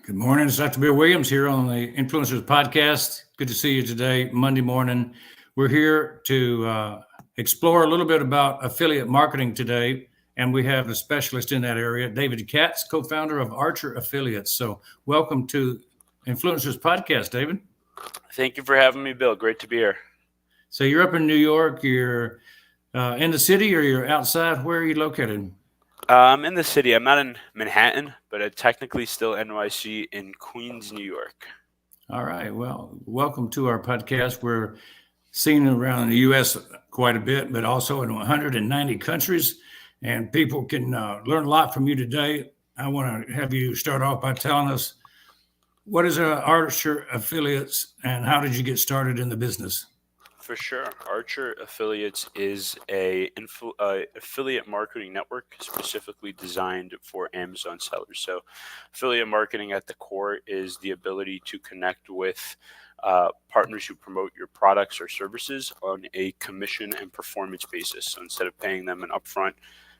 Good morning. It's Dr. Bill Williams here on the Influencers Podcast. Good to see you today, Monday morning. We're here to explore a little bit about affiliate marketing today, and we have a specialist in that area, David Katz, co-founder of Archer Affiliates. So welcome to Influencers Podcast, David. Thank you for having me, Bill. Great to be here. So you're up in New York. You're in the city or you're outside? Where are you located? I'm in the city. I'm not in Manhattan, but I'm technically still NYC in Queens, New York. All right. Well, welcome to our podcast. We're seen around the U.S. quite a bit, but also in 190 countries. And people can learn a lot from you today. I want to have you start off by telling us what is Archer Affiliates and how did you get started in the business? For sure. Archer Affiliates is a affiliate marketing network specifically designed for Amazon sellers. So affiliate marketing at the core is the ability to connect with partners who promote your products or services on a commission and performance basis. So instead of paying them an upfront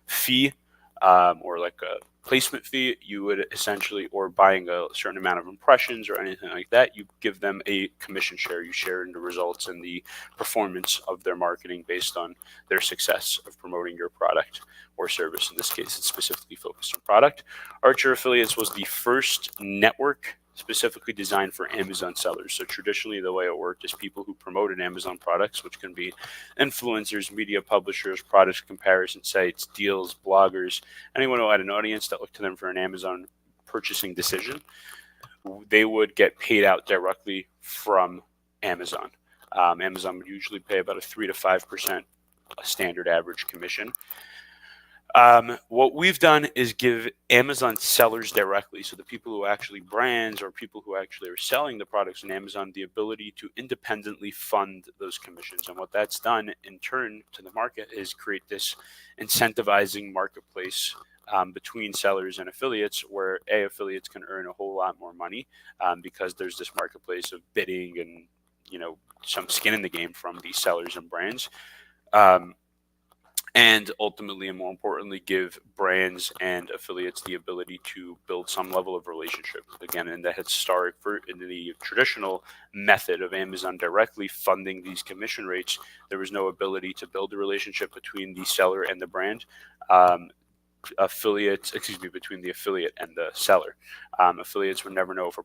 fee or like a placement fee, you would essentially, or buying a certain amount of impressions or anything like that, you give them a commission share. You share in the results and the performance of their marketing based on their success of promoting your product or service. In this case, it's specifically focused on product. Archer Affiliates was the first network specifically designed for Amazon sellers. So traditionally, the way it worked is people who promoted Amazon products, which can be influencers, media publishers, product comparison sites, deals, bloggers, anyone who had an audience that looked to them for an Amazon purchasing decision, they would get paid out directly from Amazon. Amazon would usually pay about a 3 to 5% standard average commission. What we've done is give Amazon sellers directly, so the people who actually brands or people who actually are selling the products on Amazon, the ability to independently fund those commissions. And what that's done in turn to the market is create this incentivizing marketplace between sellers and affiliates, where affiliates can earn a whole lot more money because there's this marketplace of bidding and some skin in the game from these sellers and brands. And ultimately, and more importantly, give brands and affiliates the ability to build some level of relationship. Again, in the in the traditional method of Amazon directly funding these commission rates, there was no ability to build a relationship between the seller and the brand. Between the affiliate and the seller. Affiliates would never know if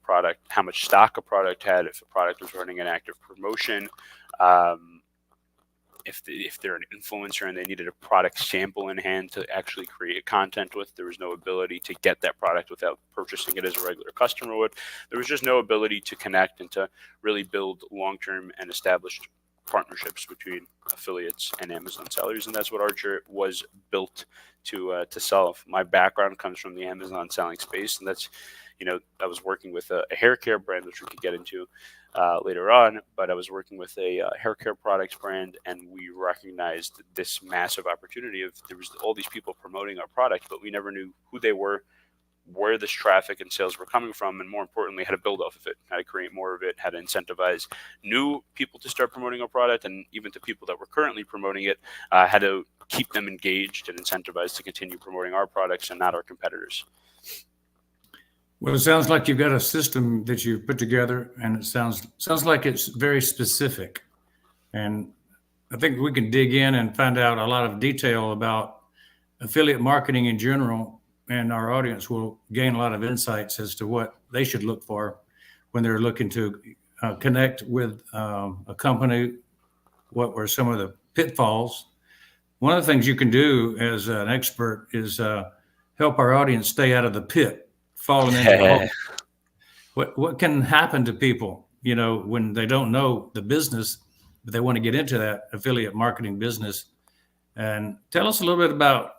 how much stock a product had, if a product was running an active promotion. If they're an influencer and they needed a product sample in hand to actually create content with, there was no ability to get that product without purchasing it as a regular customer would. There was just no ability to connect and to really build long-term and established partnerships between affiliates and Amazon sellers, and that's what Archer was built to solve. My background comes from the Amazon selling space, and that's I was working with a hair care brand, which we could get into later on, but I was working with a hair care products brand, and we recognized this massive opportunity of there was all these people promoting our product, but we never knew who they were, where this traffic and sales were coming from, and more importantly, how to build off of it, how to create more of it, how to incentivize new people to start promoting our product, and even to people that were currently promoting it, how to keep them engaged and incentivized to continue promoting our products and not our competitors. Well, it sounds like you've got a system that you've put together, and it sounds like it's very specific. And I think we can dig in and find out a lot of detail about affiliate marketing in general, and our audience will gain a lot of insights as to what they should look for when they're looking to connect with a company. What were some of the pitfalls? One of the things you can do as an expert is help our audience stay out of the pit, falling into the hole. What can happen to people, when they don't know the business, but they want to get into that affiliate marketing business? And tell us a little bit about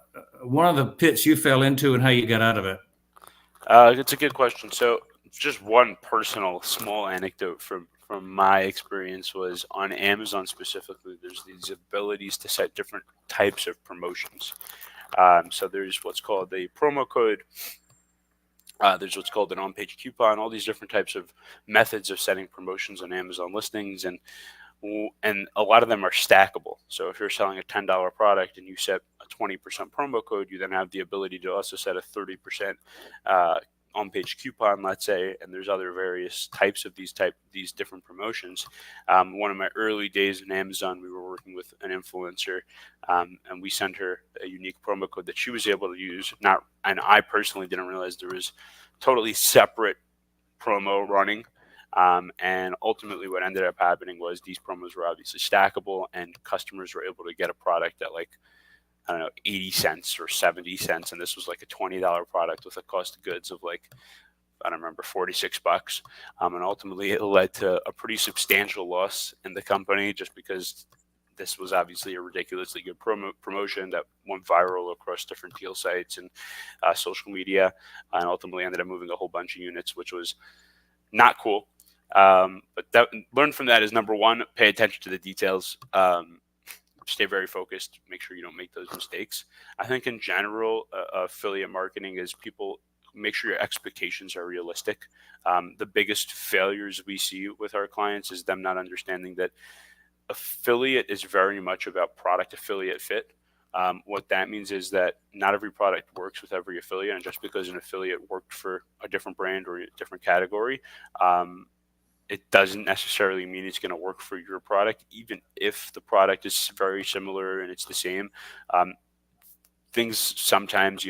one of the pits you fell into and how you got out of it. It's a good question. So just one personal small anecdote from my experience was on Amazon specifically, there's these abilities to set different types of promotions. So there's what's called a promo code. There's what's called an on-page coupon, all these different types of methods of setting promotions on Amazon listings, and a lot of them are stackable. So if you're selling a $10 product and you set a 20% promo code, you then have the ability to also set a 30% on-page coupon, let's say, and there's other various types of these different promotions. One of my early days in Amazon, we were working with an influencer, and we sent her a unique promo code that she was able to use. And I personally didn't realize there was totally separate promo running. And ultimately what ended up happening was these promos were obviously stackable, and customers were able to get a product at, like, I don't know, 80 cents or 70 cents. And this was like a $20 product with a cost of goods of, like, I don't remember, $46. And ultimately it led to a pretty substantial loss in the company, just because this was obviously a ridiculously good promotion that went viral across different deal sites and social media, and ultimately ended up moving a whole bunch of units, which was not cool. But learn from that is, number one, pay attention to the details. Stay very focused. Make sure you don't make those mistakes. I think in general, affiliate marketing is people make sure your expectations are realistic. The biggest failures we see with our clients is them not understanding that affiliate is very much about product affiliate fit. What that means is that not every product works with every affiliate, and just because an affiliate worked for a different brand or a different category, it doesn't necessarily mean it's going to work for your product, even if the product is very similar and it's the same. Things sometimes,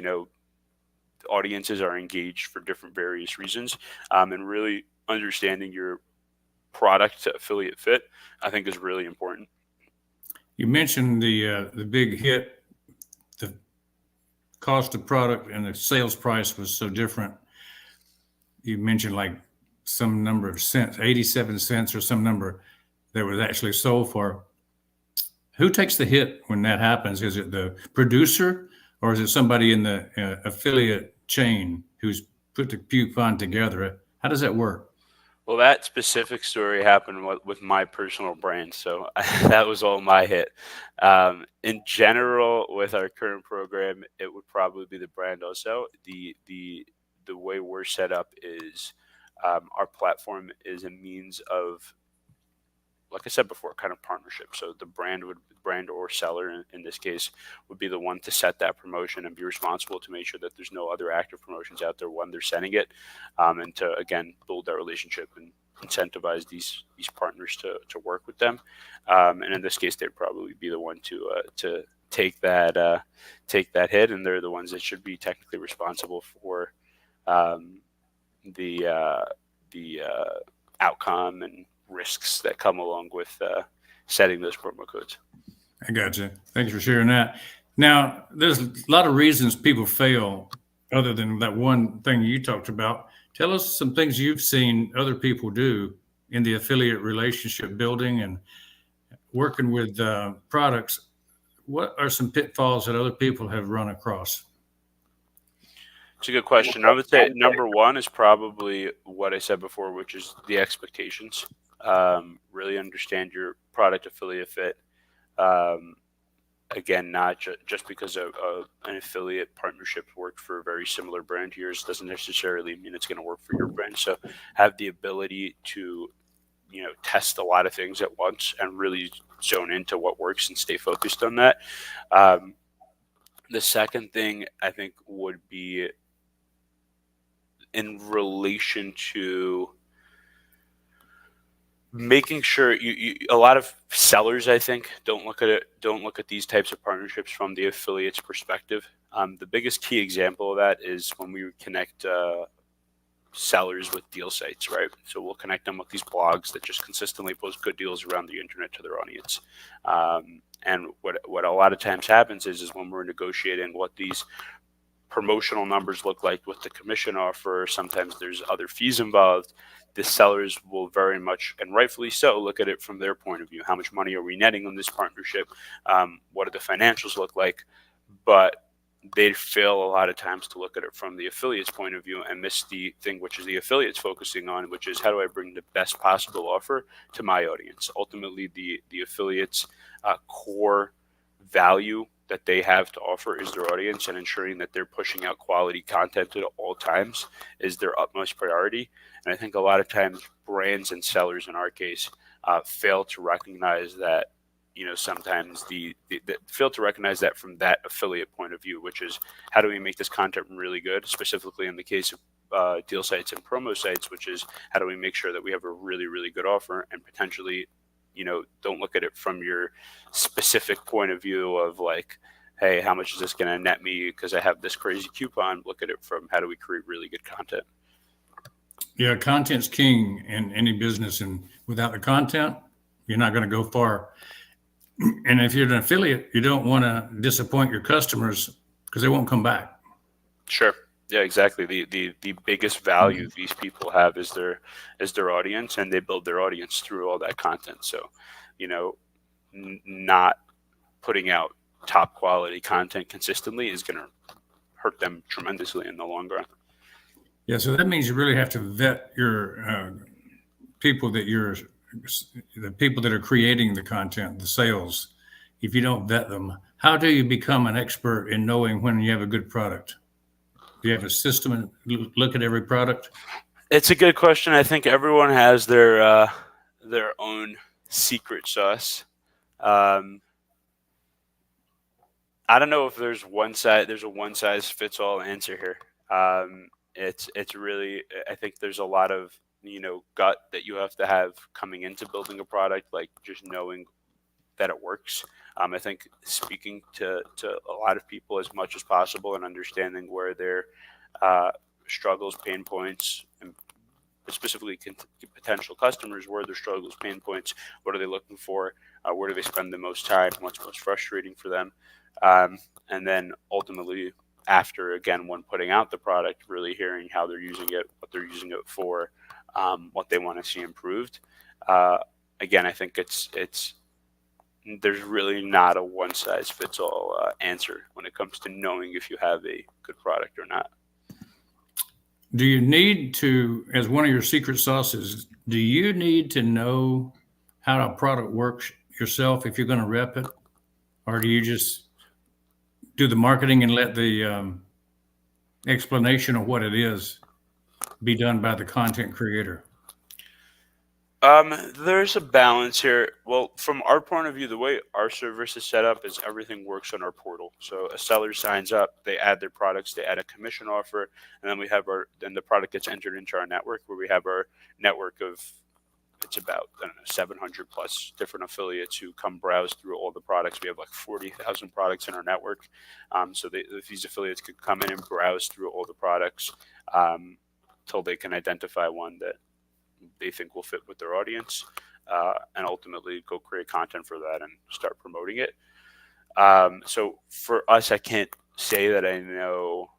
audiences are engaged for different various reasons, and really understanding your product to affiliate fit, I think, is really important. You mentioned the big hit, the cost of product and the sales price was so different. You mentioned like some number of cents, 87 cents or some number that was actually sold for. Who takes the hit when that happens? Is it the producer, or is it somebody in the affiliate chain who's put the coupon together? How does that work? Well, that specific story happened with my personal brand, so that was all my hit. In general, with our current program, it would probably be the brand also. The way we're set up is, our platform is a means of, like I said before, kind of partnership. So the brand or seller in this case would be the one to set that promotion and be responsible to make sure that there's no other active promotions out there when they're sending it, and to, again, build that relationship and incentivize these partners to work with them. And in this case, they'd probably be the one to take that hit, and they're the ones that should be technically responsible for the outcome and risks that come along with setting those promo codes. I gotcha. Thanks for sharing that. Now, there's a lot of reasons people fail other than that one thing you talked about. Tell us some things you've seen other people do in the affiliate relationship building and working with products. What are some pitfalls that other people have run across? It's a good question. I would say number one is probably what I said before, which is the expectations. Really understand your product affiliate fit. Again, not just because an affiliate partnership worked for a very similar brand to yours doesn't necessarily mean it's going to work for your brand. So have the ability to, test a lot of things at once and really zone into what works and stay focused on that. The second thing I think would be in relation to making sure a lot of sellers, I think, don't look at these types of partnerships from the affiliate's perspective. The biggest key example of that is when we connect sellers with deal sites, right? So we'll connect them with these blogs that just consistently post good deals around the internet to their audience. And what a lot of times happens is when we're negotiating what these promotional numbers look like with the commission offer, sometimes there's other fees involved. The sellers will very much, and rightfully so, look at it from their point of view. How much money are we netting on this partnership? What do the financials look like? But they fail a lot of times to look at it from the affiliate's point of view and miss the thing which is the affiliate's focusing on, which is how do I bring the best possible offer to my audience? Ultimately, the affiliate's core value that they have to offer is their audience, and ensuring that they're pushing out quality content at all times is their utmost priority. And I think a lot of times brands and sellers in our case fail to recognize that, sometimes the fail to recognize that from that affiliate point of view, which is how do we make this content really good, specifically in the case of deal sites and promo sites, which is how do we make sure that we have a really, really good offer and potentially, don't look at it from your specific point of view of like, hey, how much is this going to net me because I have this crazy coupon? Look at it from how do we create really good content? Yeah, content's king in any business, and without the content, you're not going to go far. And if you're an affiliate, you don't want to disappoint your customers because they won't come back. Sure. Yeah, exactly. The biggest value these people have is their audience, and they build their audience through all that content. So, not putting out top quality content consistently is going to hurt them tremendously in the long run. Yeah, so that means you really have to vet your people the people that are creating the content, the sales. If you don't vet them, how do you become an expert in knowing when you have a good product? Do you have a system and look at every product? It's a good question. I think everyone has their own secret sauce. I don't know if there's a one size fits all answer here. It's really, I think there's a lot of gut that you have to have coming into building a product, like just knowing that it works. I think speaking to a lot of people as much as possible and understanding where their struggles, pain points, and specifically potential customers, where their struggles, pain points, what are they looking for, where do they spend the most time, what's most frustrating for them, and then ultimately after, again, when putting out the product, really hearing how they're using it, what they're using it for, what they want to see improved. Again, I think there's really not a one size fits all answer when it comes to knowing if you have a good product or not. Do you need to, as one of your secret sauces, do you need to know how a product works yourself if you're going to rep it? Or do you just do the marketing and let the explanation of what it is be done by the content creator? There's a balance here. Well, from our point of view, the way our service is set up is everything works on our portal. So a seller signs up, they add their products, they add a commission offer, and then then the product gets entered into our network, where we have our network of, it's about, I don't know, 700 plus different affiliates who come browse through all the products. We have like 40,000 products in our network. So these affiliates could come in and browse through all the products till they can identify one that they think will fit with their audience, and ultimately go create content for that and start promoting it. So for us, I can't say that I know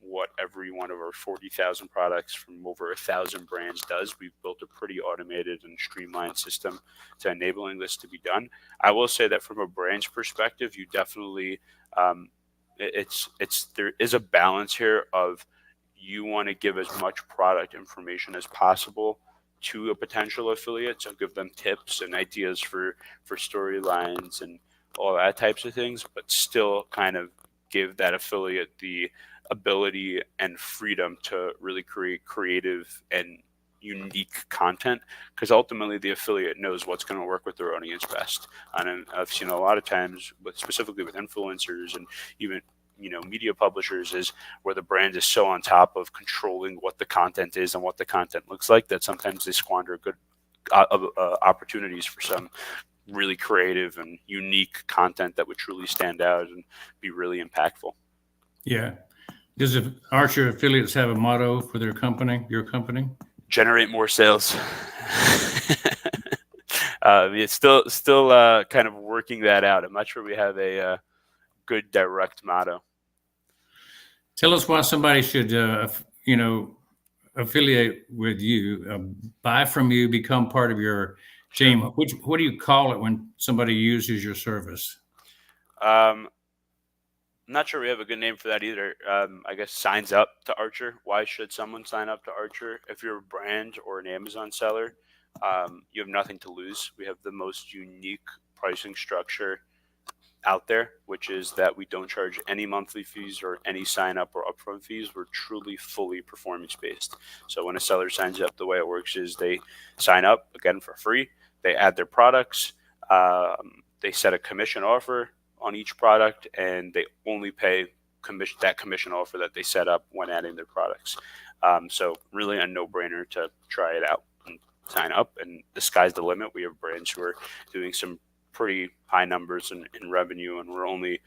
what every one of our 40,000 products from over 1,000 brands does. We've built a pretty automated and streamlined system to enabling this to be done. I will say that from a brand's perspective, you definitely, there is a balance here of you want to give as much product information as possible to a potential affiliate, so give them tips and ideas for storylines and all that types of things, but still kind of give that affiliate the ability and freedom to really create creative and unique content, because ultimately the affiliate knows what's going to work with their audience best. And I've seen a lot of times, specifically with influencers and even media publishers, is where the brand is so on top of controlling what the content is and what the content looks like that sometimes they squander good opportunities for some really creative and unique content that would truly stand out and be really impactful. Yeah. Does Archer Affiliates have a motto for their company, your company? Generate more sales. It's still kind of working that out. I'm not sure we have a good direct motto. Tell us why somebody should, affiliate with you, buy from you, become part of your team. What do you call it when somebody uses your service? I'm not sure we have a good name for that either. I guess signs up to Archer. Why should someone sign up to Archer? If you're a brand or an Amazon seller, you have nothing to lose. We have the most unique pricing structure out there, which is that we don't charge any monthly fees or any sign up or upfront fees. We're truly fully performance based. So when a seller signs up, the way it works is they sign up, again, for free. They add their products. They set a commission offer on each product, and they only pay that commission offer that they set up when adding their products. So really a no-brainer to try it out and sign up. And the sky's the limit. We have brands who are doing some pretty high numbers in revenue, and we're only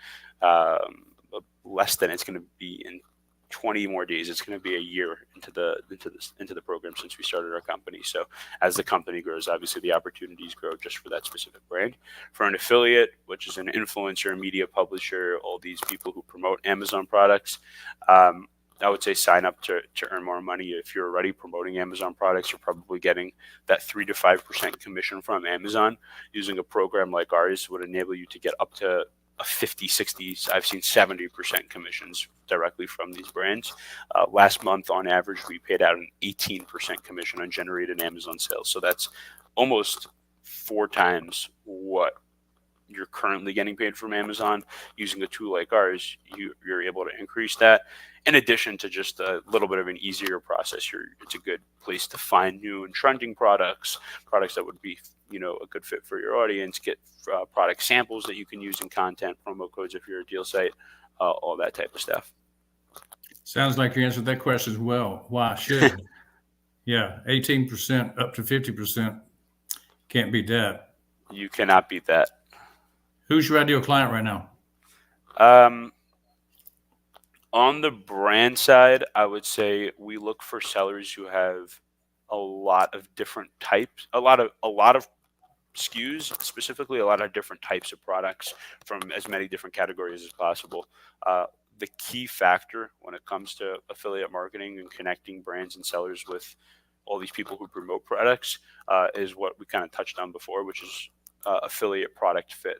less than it's going to be in 20 more days. It's going to be a year into the program since we started our company. So as the company grows, obviously the opportunities grow just for that specific brand. For an affiliate, which is an influencer, media publisher, all these people who promote Amazon products, I would say sign up to earn more money. If you're already promoting Amazon products, you're probably getting that 3 to 5% commission from Amazon. Using a program like ours would enable you to get up to a 50, 60, I've seen 70% commissions directly from these brands. Last month, on average, we paid out an 18% commission on generated Amazon sales. So that's almost 4 times what you're currently getting paid from Amazon. Using a tool like ours, you're able to increase that. In addition to just a little bit of an easier process, it's a good place to find new and trending products that would be a good fit for your audience. Get product samples that you can use in content, promo codes if you're a deal site, all that type of stuff. Sounds like you answered that question as well. Why should? Yeah, 18% up to 50%. Can't beat that. You cannot beat that. Who's your ideal client right now? On the brand side, I would say we look for sellers who have a lot of different types, a lot of SKUs, specifically a lot of different types of products from as many different categories as possible. The key factor when it comes to affiliate marketing and connecting brands and sellers with all these people who promote products is what we kind of touched on before, which is affiliate product fit.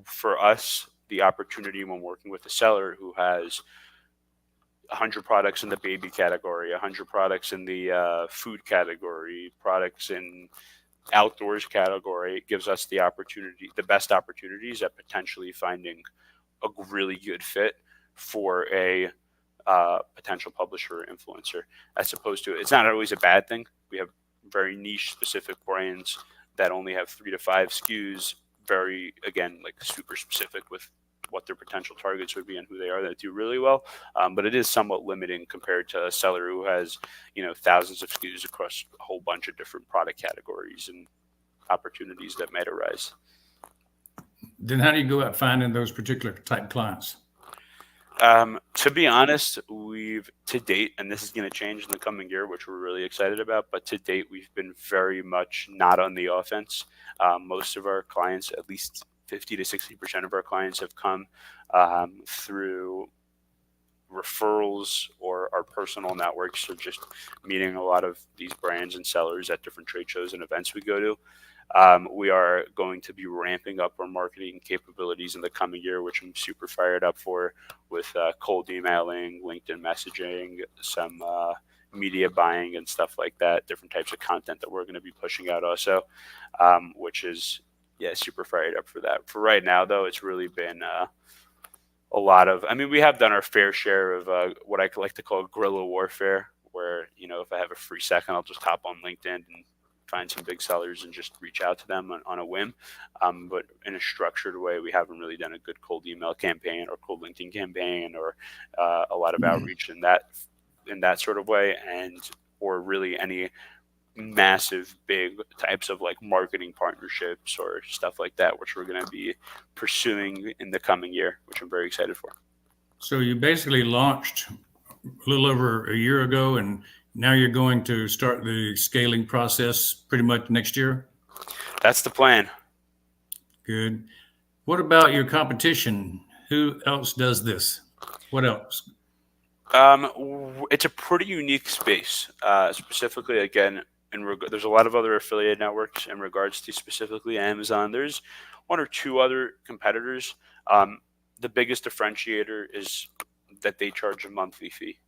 For us, the opportunity when working with a seller who has 100 products in the baby category, 100 products in the food category, products in outdoors category, it gives us the best opportunities at potentially finding a really good fit for a potential publisher or influencer, as opposed to, it's not always a bad thing. We have very niche specific brands that only have 3 to 5 SKUs, very, again, like super specific with what their potential targets would be and who they are, that do really well. But it is somewhat limiting compared to a seller who has, thousands of SKUs across a whole bunch of different product categories and opportunities that might arise. Then how do you go out finding those particular type clients? To be honest, we've to date, and this is going to change in the coming year, which we're really excited about, but to date, we've been very much not on the offense. Most of our clients, at least 50 to 60% of our clients, have come through referrals or our personal networks. So just meeting a lot of these brands and sellers at different trade shows and events we go to. We are going to be ramping up our marketing capabilities in the coming year, which I'm super fired up for, with cold emailing, LinkedIn messaging, some media buying and stuff like that, different types of content that we're going to be pushing out also, which is, super fired up for that. For right now, though, it's really been a lot of, we have done our fair share of what I like to call guerrilla warfare, where, if I have a free second, I'll just hop on LinkedIn and find some big sellers and just reach out to them on a whim. But in a structured way, we haven't really done a good cold email campaign or cold LinkedIn campaign or a lot of outreach in that sort of way, or really any massive big types of like marketing partnerships or stuff like that, which we're going to be pursuing in the coming year, which I'm very excited for. So you basically launched a little over a year ago, and now you're going to start the scaling process pretty much next year? That's the plan. Good. What about your competition? Who else does this? What else? It's a pretty unique space. Specifically, again, there's a lot of other affiliate networks in regards to specifically Amazon. There's 1 or 2 other competitors. The biggest differentiator is that they charge a monthly fee.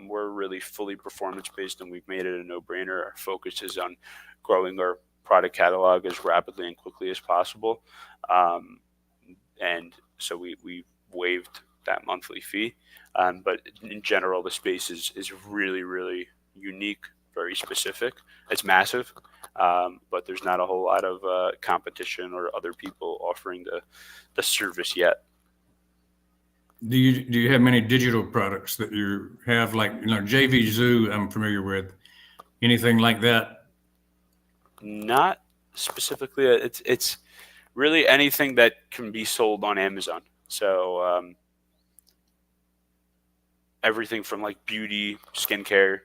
We're really fully performance-based, and we've made it a no-brainer. Our focus is on growing our product catalog as rapidly and quickly as possible. And so we waived that monthly fee. But in general, the space is really, really unique, very specific. It's massive, but there's not a whole lot of competition or other people offering the service yet. Do you have many digital products that you have, like, JV Zoo? I'm familiar with anything like that. Not specifically. It's really anything that can be sold on Amazon. So everything from like beauty, skincare,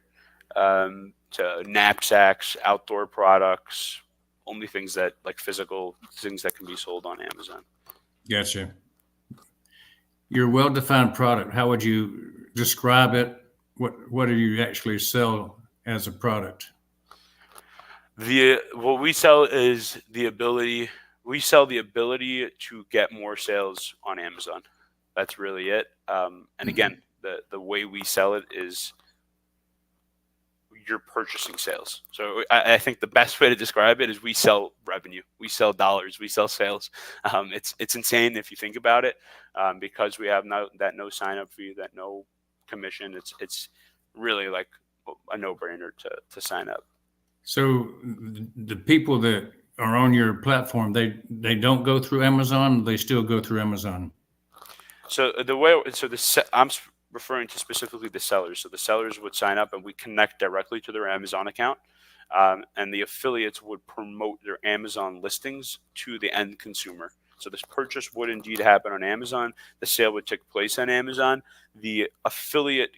to knapsacks, outdoor products, only things that like physical things that can be sold on Amazon. Gotcha. Your well-defined product, how would you describe it? What do you actually sell as a product? What we sell is the ability. We sell the ability to get more sales on Amazon. That's really it. And again, the way we sell it is you're purchasing sales. So I think the best way to describe it is we sell revenue, we sell dollars, we sell sales. It's insane if you think about it, because we have no sign up fee, that no commission. It's really like a no brainer to sign up. So the people that are on your platform, they don't go through Amazon. They still go through Amazon. So I'm referring to specifically the sellers. So the sellers would sign up, and we connect directly to their Amazon account, and the affiliates would promote their Amazon listings to the end consumer. So this purchase would indeed happen on Amazon. The sale would take place on Amazon. The affiliate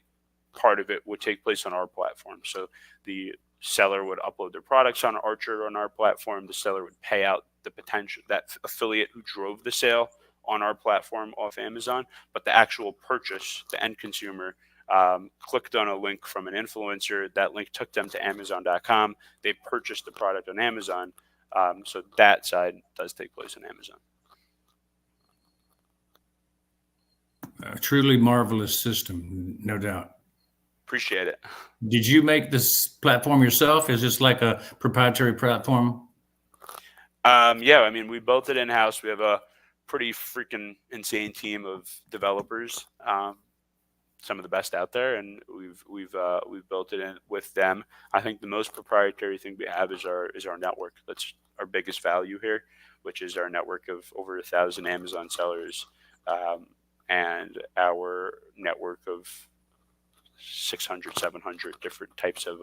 part of it would take place on our platform. So the seller would upload their products on Archer on our platform. The seller would pay out that affiliate who drove the sale on our platform off Amazon, but the actual purchase, the end consumer clicked on a link from an influencer. That link took them to Amazon.com. They purchased the product on Amazon. So that side does take place on Amazon. A truly marvelous system, no doubt. Appreciate it. Did you make this platform yourself? Is this like a proprietary platform? Yeah, I mean, we built it in-house. We have a pretty freaking insane team of developers, some of the best out there, and we've built it in with them. I think the most proprietary thing we have is our network. That's our biggest value here, which is our network of over 1,000 Amazon sellers, and our network of 600, 700 different types of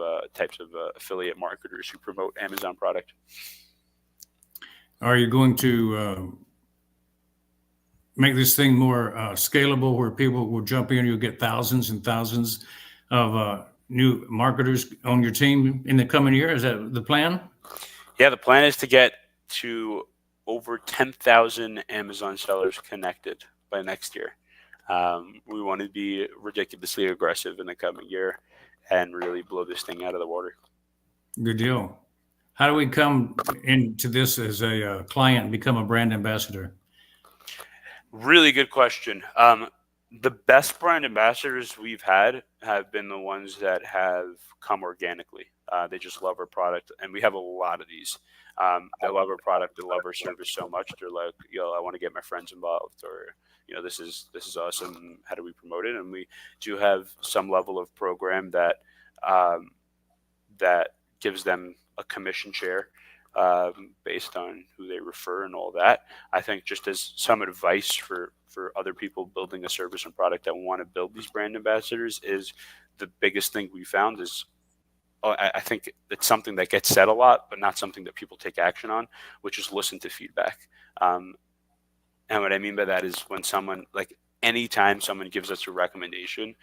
affiliate marketers who promote Amazon product. Are you going to make this thing more scalable, where people will jump in? You'll get thousands and thousands of new marketers on your team in the coming year. Is that the plan? Yeah, the plan is to get to over 10,000 Amazon sellers connected by next year. We want to be ridiculously aggressive in the coming year and really blow this thing out of the water. Good deal. How do we come into this as a client and become a brand ambassador? Really good question. The best brand ambassadors we've had have been the ones that have come organically. They just love our product, and we have a lot of these. They love our product, they love our service so much. They're like, I want to get my friends involved, or this is awesome. How do we promote it? And we do have some level of program that that gives them a commission share based on who they refer and all that. I think just as some advice for other people building a service and product that want to build these brand ambassadors, is the biggest thing we found is, I think it's something that gets said a lot, but not something that people take action on, which is listen to feedback. And what I mean by that is when someone, like anytime someone gives us a recommendation,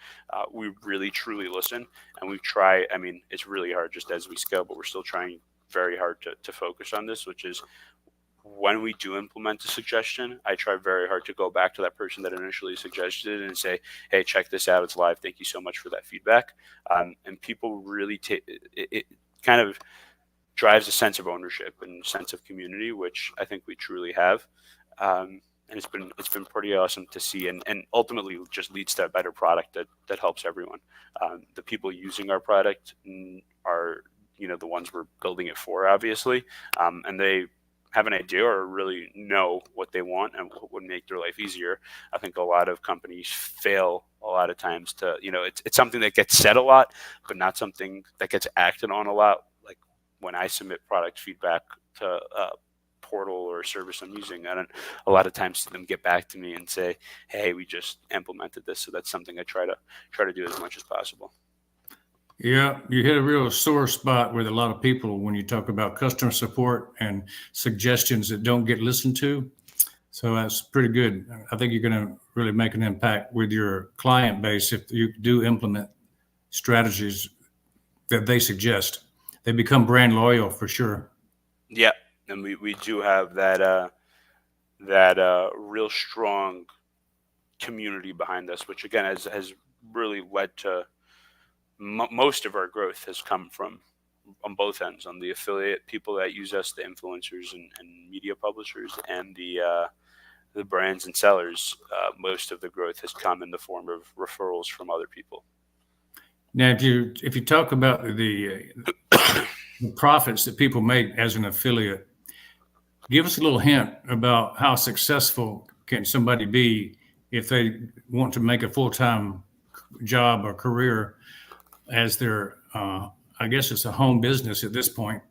we really truly listen, and we try. I mean, it's really hard just as we scale, but we're still trying very hard to focus on this, which is when we do implement a suggestion, I try very hard to go back to that person that initially suggested it and say, hey, check this out, it's live, thank you so much for that feedback. And people really it kind of drives a sense of ownership and sense of community, which I think we truly have. And it's been pretty awesome to see, and ultimately just leads to a better product that helps everyone. The people using our product are the ones we're building it for, obviously, and they have an idea or really know what they want and what would make their life easier. I think a lot of companies fail a lot of times to, it's something that gets said a lot, but not something that gets acted on a lot. Like when I submit product feedback to portal or service I'm using. I don't a lot of times see them get back to me and say, "Hey, we just implemented this." So that's something I try to do as much as possible. Yeah, you hit a real sore spot with a lot of people when you talk about customer support and suggestions that don't get listened to. So that's pretty good. I think you're going to really make an impact with your client base if you do implement strategies that they suggest. They become brand loyal for sure. Yeah, and we do have that real strong community behind us, which again has really led to most of our growth has come from on both ends, on the affiliate people that use us, the influencers and media publishers, and the brands and sellers. Most of the growth has come in the form of referrals from other people. Now, if you talk about the profits that people make as an affiliate, give us a little hint about how successful can somebody be if they want to make a full-time job or career as their, I guess it's a home business at this point.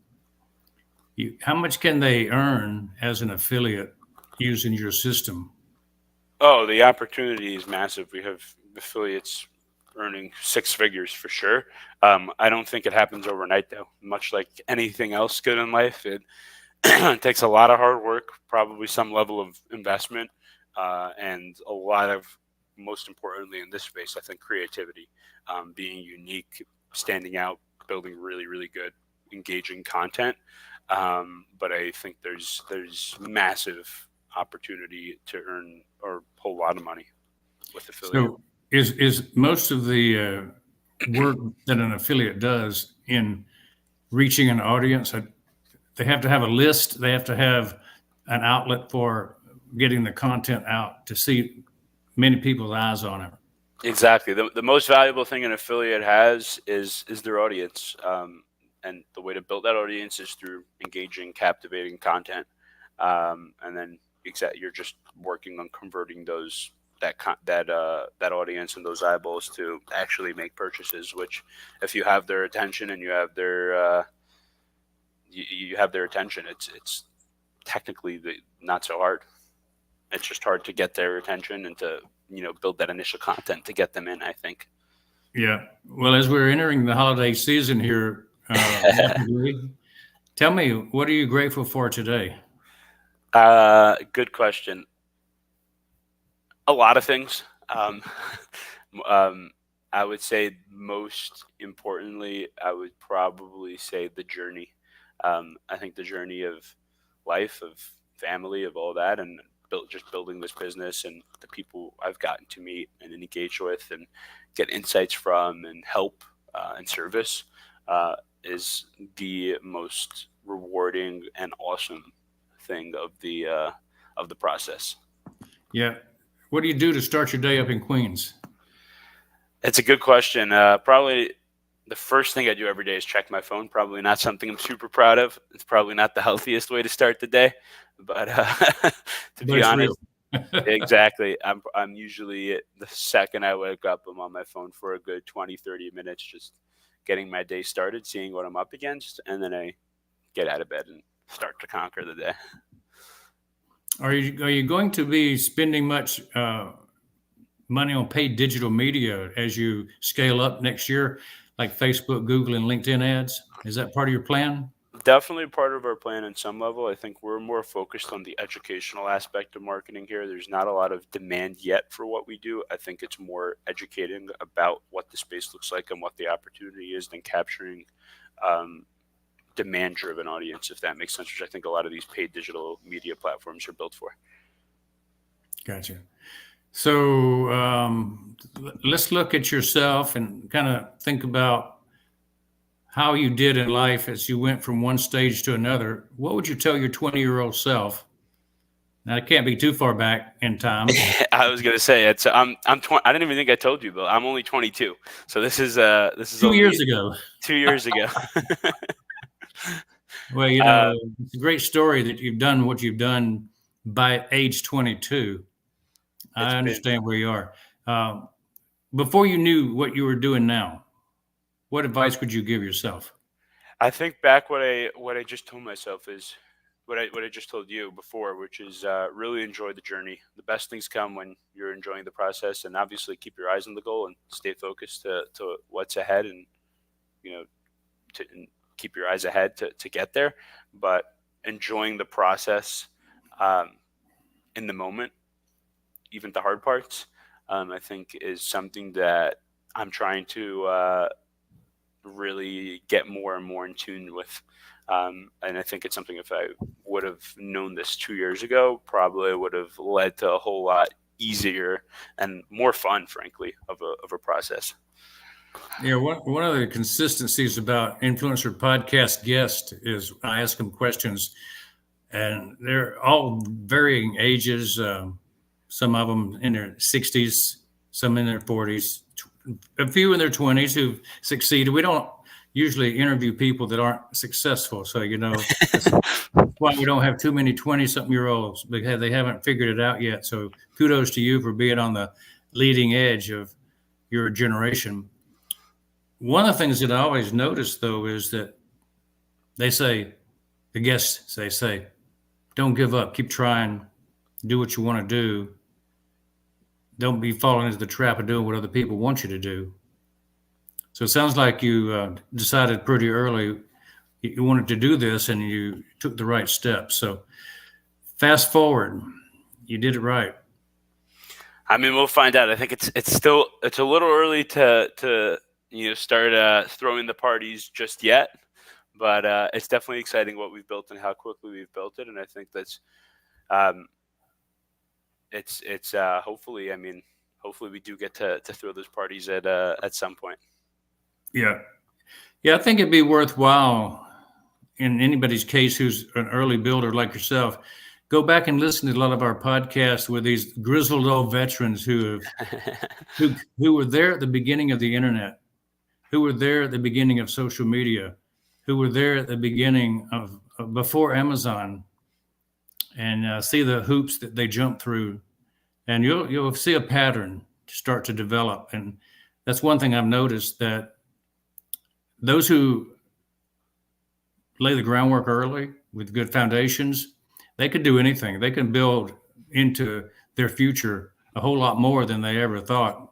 How much can they earn as an affiliate using your system? Oh, the opportunity is massive. We have affiliates earning six figures for sure. I don't think it happens overnight, though. Much like anything else good in life, it takes a lot of hard work, probably some level of investment, and a lot of, most importantly in this space, I think creativity, being unique, standing out, building really, really good, engaging content. But I think there's massive opportunity to earn or a whole lot of money with affiliate. So is most of the work that an affiliate does in reaching an audience, they have to have a list, they have to have an outlet for getting the content out to see many people's eyes on it. Exactly. The most valuable thing an affiliate has is their audience. And the way to build that audience is through engaging, captivating content. And then you're just working on converting that audience and those eyeballs to actually make purchases, which if you have their attention and you have their attention, it's technically not so hard. It's just hard to get their attention and to build that initial content to get them in, I think. Yeah. Well, as we're entering the holiday season here, tell me, what are you grateful for today? Good question. A lot of things. I would say most importantly, I would probably say the journey. I think the journey of life, of family, of all that, and just building this business and the people I've gotten to meet and engage with and get insights from and help and service is the most rewarding and awesome thing of the process. Yeah. What do you do to start your day up in Queens? It's a good question. Probably the first thing I do every day is check my phone. Probably not something I'm super proud of. It's probably not the healthiest way to start the day, but to be honest, exactly. I'm usually, the second I wake up, I'm on my phone for a good 20, 30 minutes, just getting my day started, seeing what I'm up against, and then I get out of bed and start to conquer the day. Are you going to be spending much money on paid digital media as you scale up next year, like Facebook, Google, and LinkedIn ads? Is that part of your plan? Definitely part of our plan in some level. I think we're more focused on the educational aspect of marketing here. There's not a lot of demand yet for what we do. I think it's more educating about what the space looks like and what the opportunity is than capturing demand-driven audience, if that makes sense, which I think a lot of these paid digital media platforms are built for. Gotcha. So let's look at yourself and kind of think about how you did in life as you went from one stage to another. What would you tell your 20-year-old self? Now, it can't be too far back in time. I was gonna say I'm 20. I didn't even think I told you, but I'm only 22. So this is 2 years ago. 2 years ago. Well, it's a great story that you've done what you've done by age 22. I understand where you are. Before you knew what you were doing now, what advice would you give yourself? I think back what I just told myself is what I just told you before, which is really enjoy the journey. The best things come when you're enjoying the process, and obviously keep your eyes on the goal and stay focused to what's ahead, and and keep your eyes ahead to get there. But enjoying the process um, in the moment, even the hard parts, I think is something that I'm trying to really get more and more in tune with. And I think it's something, if I would have known this 2 years ago, probably would have led to a whole lot easier and more fun, frankly, of a process. Yeah, one of the consistencies about influencer podcast guests is I ask them questions, and they're all varying ages. Some of them in their 60s, some in their 40s, a few in their 20s who've succeeded. We don't usually interview people that aren't successful, so that's why we don't have too many 20-something-year-olds because they haven't figured it out yet. So kudos to you for being on the leading edge of your generation. One of the things that I always notice, though, is that they say, the guests, they say, don't give up, keep trying, do what you want to do. Don't be falling into the trap of doing what other people want you to do. So it sounds like you decided pretty early you wanted to do this and you took the right steps. So fast forward, you did it right. I mean, we'll find out. I think it's a little early to start throwing the parties just yet, but it's definitely exciting what we've built and how quickly we've built it. And I think that's um, it's hopefully, I mean, hopefully we do get to throw those parties at some point. Yeah. Yeah, I think it'd be worthwhile in anybody's case who's an early builder like yourself. Go back and listen to a lot of our podcasts with these grizzled old veterans who were there at the beginning of the internet, who were there at the beginning of social media, who were there at the beginning of before Amazon, and see the hoops that they jumped through, and you'll see a pattern start to develop. And that's one thing I've noticed, that those who lay the groundwork early with good foundations, they could do anything. They can build into their future a whole lot more than they ever thought.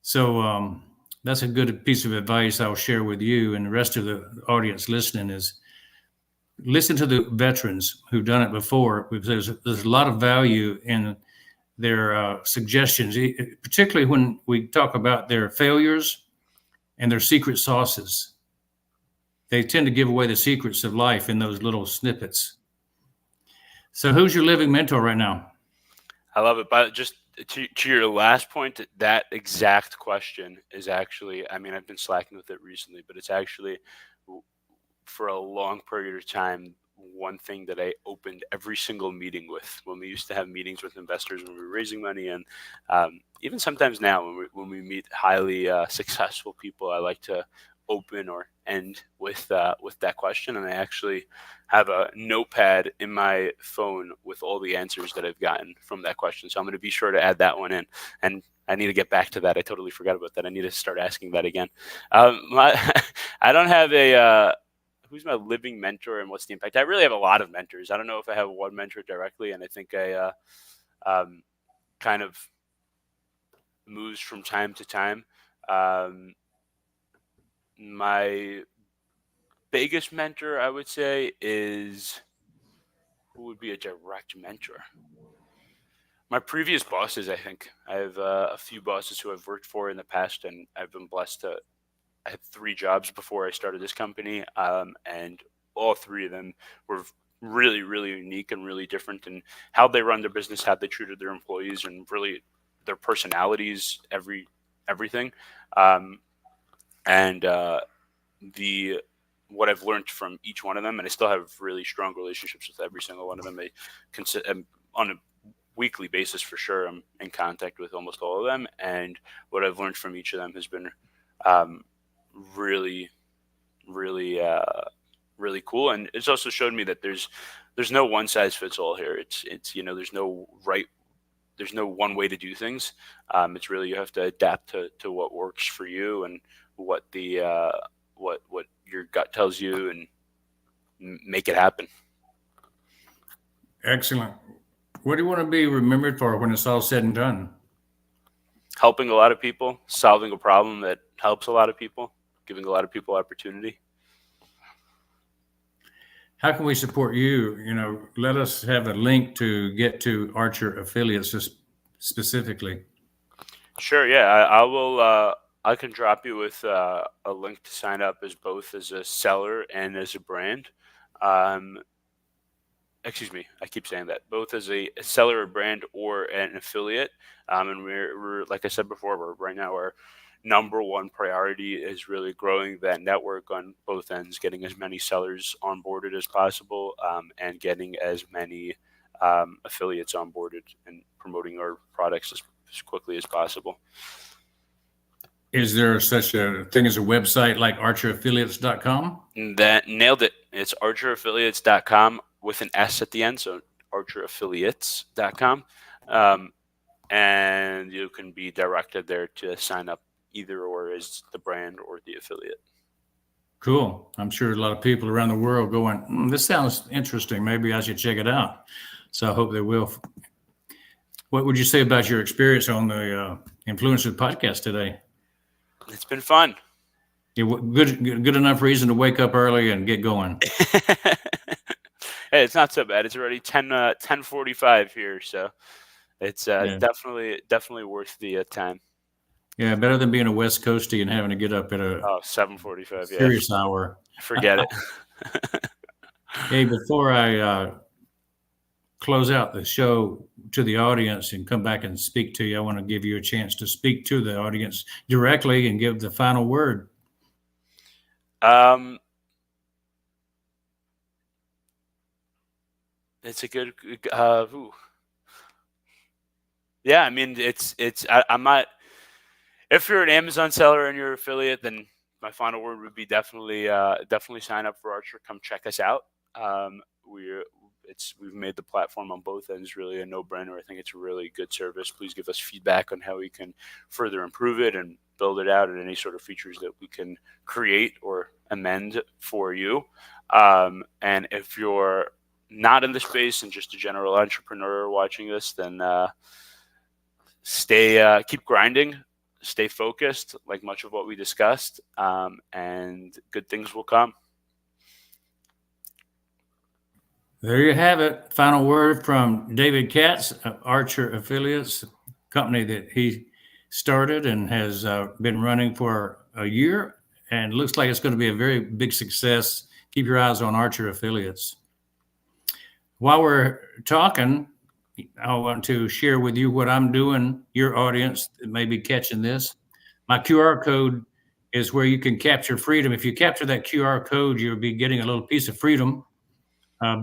So that's a good piece of advice I'll share with you and the rest of the audience listening is listen to the veterans who've done it before, because there's a lot of value in their suggestions, particularly when we talk about their failures and their secret sauces. They tend to give away the secrets of life in those little snippets. So who's your living mentor right now? I love it. But just to your last point, that exact question is actually, I mean, I've been slacking with it recently, but it's actually for a long period of time, one thing that I opened every single meeting with when we used to have meetings with investors when we were raising money. And even sometimes now when we meet highly successful people, I like to open or end with that question. And I actually have a notepad in my phone with all the answers that I've gotten from that question. So I'm going to be sure to add that one in. And I need to get back to that. I totally forgot about that. I need to start asking that again. I don't have a who's my living mentor and what's the impact. I really have a lot of mentors. I don't know if I have one mentor directly, and I think I kind of moves from time to time. My biggest mentor, I would say, is who would be a direct mentor? My previous bosses, I think. I have a few bosses who I've worked for in the past, and I've been blessed to. I had 3 jobs before I started this company, and all 3 of them were really, really unique and really different in how they run their business, how they treated their employees, and really their personalities, everything. And the what I've learned from each one of them, and I still have really strong relationships with every single one of them. I'm on a weekly basis for sure. I'm in contact with almost all of them, and what I've learned from each of them has been really, really, really cool. And it's also showed me that there's no one size fits all here. It's there's no one way to do things. It's really, you have to adapt to what works for you and what the what your gut tells you, and make it happen. Excellent. What do you want to be remembered for when it's all said and done? Helping a lot of people, solving a problem that helps a lot of people, giving a lot of people opportunity. How can we support you? Let us have a link to get to Archer Affiliates specifically. Sure. Yeah, I will. I can drop you with a link to sign up as both as a seller and as a brand. Excuse me, I keep saying that, both as a seller, a brand, or an affiliate. And we're like I said before, right now our number one priority is really growing that network on both ends, getting as many sellers onboarded as possible, and getting as many affiliates onboarded and promoting our products as quickly as possible. Is there such a thing as a website like archeraffiliates.com? That nailed it. It's archeraffiliates.com with an S at the end, so archeraffiliates.com. And you can be directed there to sign up either or as the brand or the affiliate. Cool. I'm sure a lot of people around the world going, this sounds interesting. Maybe I should check it out. So I hope they will. What would you say about your experience on the Influencer podcast today? It's been fun. Yeah, good enough reason to wake up early and get going. Hey, it's not so bad. It's already 10:45 here, so it's definitely worth the time. Yeah, better than being a West Coastie and having to get up at a 7:45. serious hour. Forget it. Hey, before I close out the show to the audience and come back and speak to you, I want to give you a chance to speak to the audience directly and give the final word. It's a good. Yeah, I mean, I'm not. If you're an Amazon seller and you're an affiliate, then my final word would be definitely sign up for Archer. Come check us out. We've made the platform on both ends really a no-brainer. I think it's a really good service. Please give us feedback on how we can further improve it and build it out, and any sort of features that we can create or amend for you. And if you're not in the space and just a general entrepreneur watching this, then keep grinding, stay focused, like much of what we discussed, and good things will come. There you have it. Final word from David Katz of Archer Affiliates, company that he started and has been running for a year, and looks like it's going to be a very big success. Keep your eyes on Archer Affiliates. While we're talking, I want to share with you what I'm doing, your audience that may be catching this. My QR code is where you can capture freedom. If you capture that QR code, you'll be getting a little piece of freedom,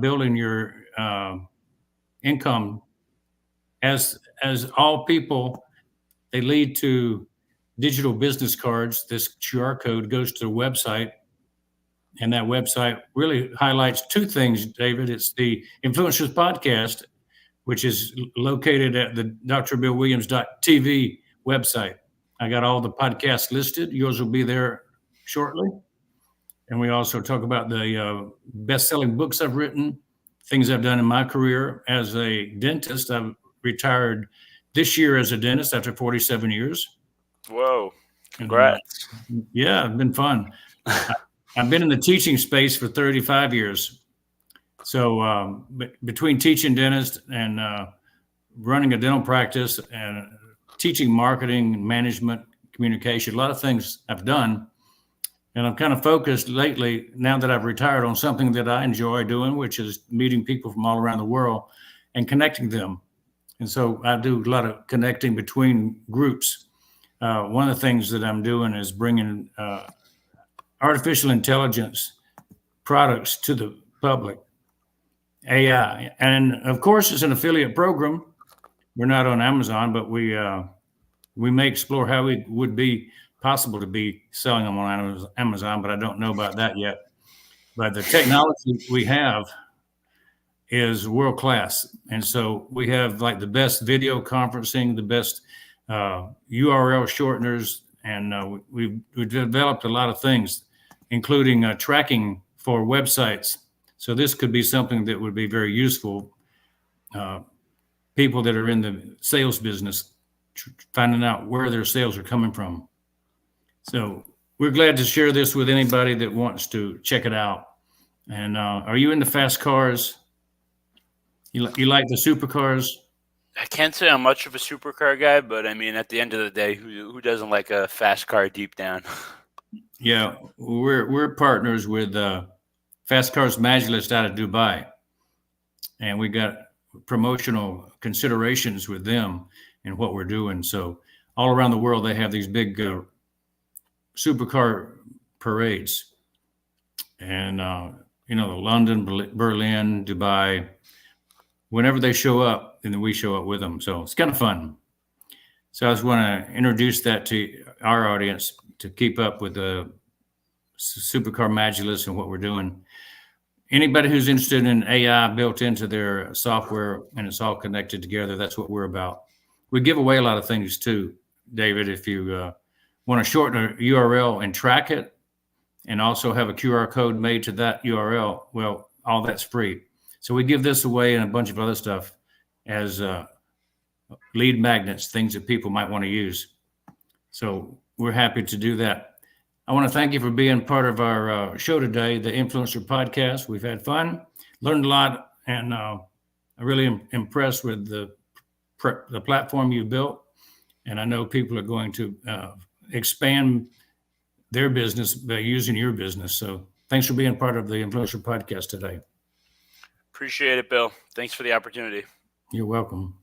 building your income. As all people, they lead to digital business cards. This QR code goes to the website, and that website really highlights two things, David. It's the Influencers Podcast, which is located at the drbillwilliams.tv website. I got all the podcasts listed. Yours will be there shortly. And we also talk about the best-selling books I've written, things I've done in my career as a dentist. I've retired this year as a dentist after 47 years. Whoa, congrats. Yeah, it's been fun. I've been in the teaching space for 35 years. So between teaching dentists and running a dental practice and teaching marketing, management, communication, a lot of things I've done. And I'm kind of focused lately, now that I've retired, on something that I enjoy doing, which is meeting people from all around the world and connecting them. And so I do a lot of connecting between groups. One of the things that I'm doing is bringing artificial intelligence products to the public, AI. And of course, it's an affiliate program. We're not on Amazon, but we may explore how it would be possible to be selling them on Amazon, but I don't know about that yet. But the technology we have is world class. And so we have like the best video conferencing, the best URL shorteners, and we've developed a lot of things, including tracking for websites. So this could be something that would be very useful. people that are in the sales business, finding out where their sales are coming from. So we're glad to share this with anybody that wants to check it out. And are you into fast cars? You like the supercars? I can't say I'm much of a supercar guy, but I mean, at the end of the day, who doesn't like a fast car deep down? Yeah, we're partners with Fast Cars Majlis out of Dubai, and we got promotional considerations with them and what we're doing. So all around the world, they have these big supercar parades, and London, Berlin, Dubai. Whenever they show up, and then we show up with them. So it's kind of fun. So I just want to introduce that to our audience to keep up with the Supercar Majlis and what we're doing. Anybody who's interested in AI built into their software and it's all connected together, that's what we're about. We give away a lot of things too, David. If you want to shorten a URL and track it and also have a QR code made to that URL, well, all that's free. So we give this away and a bunch of other stuff as lead magnets, things that people might want to use. So we're happy to do that. I want to thank you for being part of our show today, the Influencer Podcast. We've had fun, learned a lot, and I'm really impressed with the platform you built. And I know people are going to expand their business by using your business. So thanks for being part of the Influencer Podcast today. Appreciate it, Bill. Thanks for the opportunity. You're welcome.